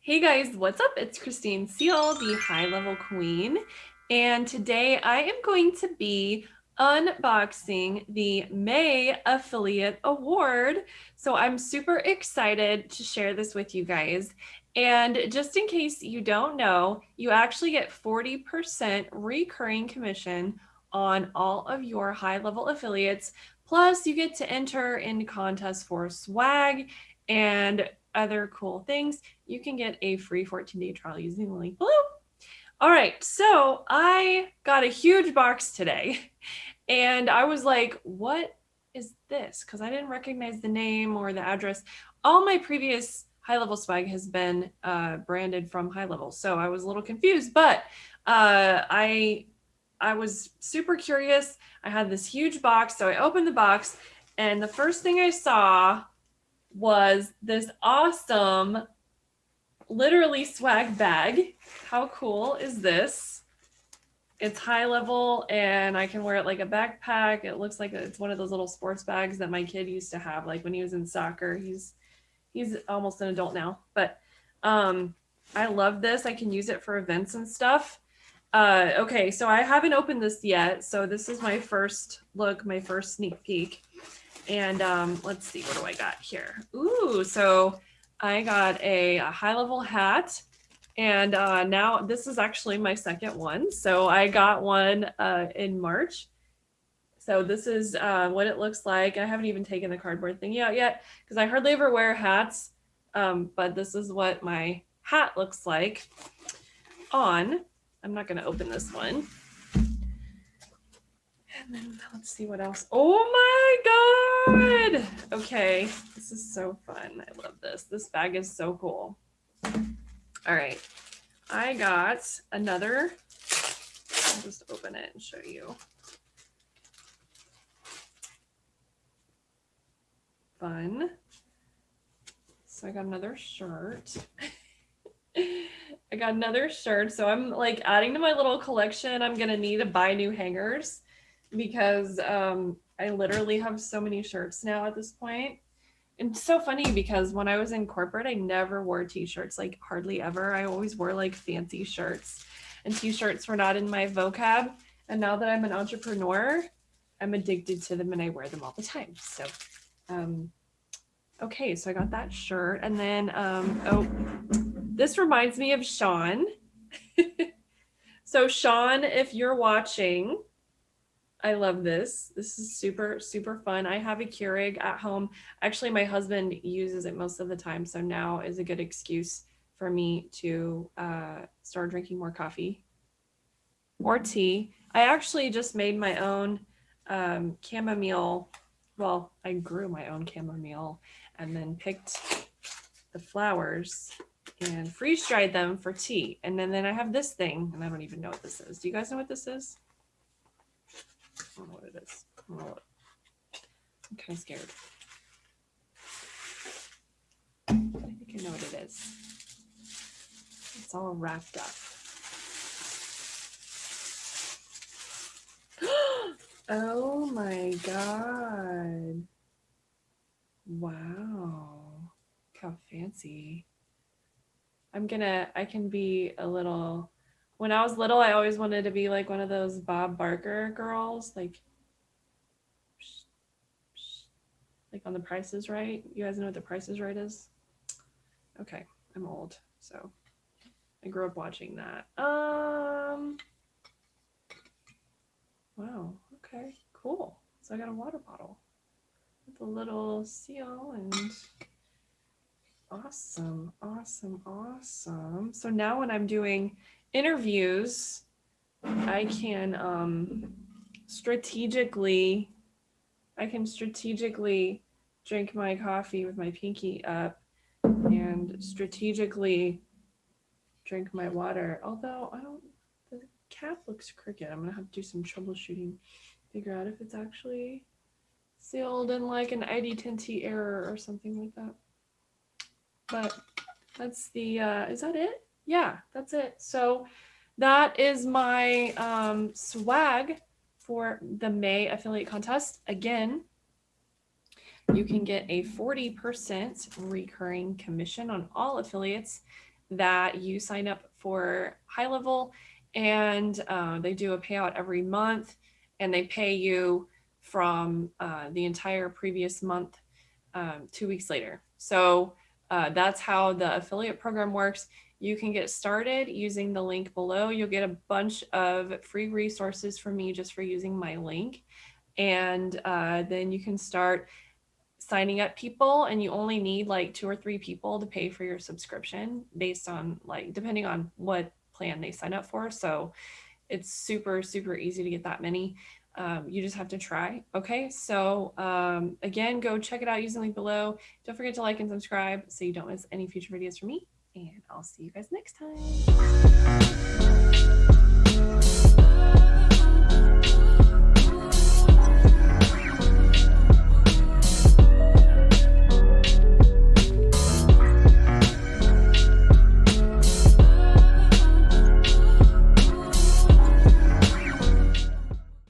Hey guys, what's up? It's Christine Seal, the High Level Queen, and today I am going to be unboxing the May Affiliate Award. So I'm super excited to share this with you guys. And just in case you don't know, you actually get 40% recurring commission on all of your high level affiliates. Plus, you get to enter in contests for swag and other cool things. You can get a free 14-day trial using the link below. All right, so I got a huge box today and I was like, what is this? Because I didn't recognize the name or the address. All my previous high level swag has been branded from High Level, so I was a little confused, but I was super curious. I had this huge box, so I opened the box and the first thing I saw was this awesome, literally swag bag. How cool is this? It's high level and I can wear it like a backpack. It looks like it's one of those little sports bags that my kid used to have, like when he was in soccer. He's almost an adult now, but I love this. I can use it for events and stuff. Okay, so I haven't opened this yet. So this is my first look, my first sneak peek. And let's see, what do I got here? Ooh, so I got a high level hat. And now this is actually my second one. So I got one in March. So this is what it looks like. I haven't even taken the cardboard thingy out yet because I hardly ever wear hats. But this is what my hat looks like on. I'm not going to open this one. And then let's see what else. Oh my God. Okay. This is so fun. I love this. This bag is so cool. All right. I got another. I'll just open it and show you. Fun. So I got another shirt. I got another shirt. So I'm like adding to my little collection. I'm going to need to buy new hangers because I literally have so many shirts now at this point. And it's so funny because when I was in corporate, I never wore t-shirts, like hardly ever. I always wore like fancy shirts, and t-shirts were not in my vocab. And now that I'm an entrepreneur, I'm addicted to them and I wear them all the time. So, okay, so I got that shirt. And then, oh, this reminds me of Sean. So Sean, if you're watching, I love this. This is super, super fun. I have a Keurig at home. Actually, my husband uses it most of the time. So now is a good excuse for me to start drinking more coffee or tea. I actually just made my own chamomile. Well, I grew my own chamomile and then picked the flowers and freeze dried them for tea. And then I have this thing, and I don't even know what this is. Do you guys know what this is? I don't know what it is. I'm kind of scared. I think I know what it is. It's all wrapped up. Oh my God. Wow. How fancy. I can be a little, when I was little, I always wanted to be like one of those Bob Barker girls, like on The Price is Right. You guys know what The Price is Right is? Okay, I'm old, so I grew up watching that. Wow, okay, cool. So I got a water bottle with a little seal and awesome, awesome, awesome. So now when I'm doing interviews, I can strategically drink my coffee with my pinky up and strategically drink my water. Although the cap looks crooked. I'm gonna have to do some troubleshooting, figure out if it's actually sealed in like an ID10T error or something like that. But that's the, is that it? Yeah, that's it. So that is my swag for the May affiliate contest. Again, you can get a 40% recurring commission on all affiliates that you sign up for HighLevel, and they do a payout every month, and they pay you from the entire previous month 2 weeks later. So that's how the affiliate program works. You can get started using the link below. You'll get a bunch of free resources from me just for using my link. And then you can start signing up people, and you only need like 2 or 3 people to pay for your subscription based on like, depending on what plan they sign up for. So it's super, super easy to get that many. You just have to try. Okay, so again, go check it out using the link below. Don't forget to like and subscribe so you don't miss any future videos from me, and I'll see you guys next time.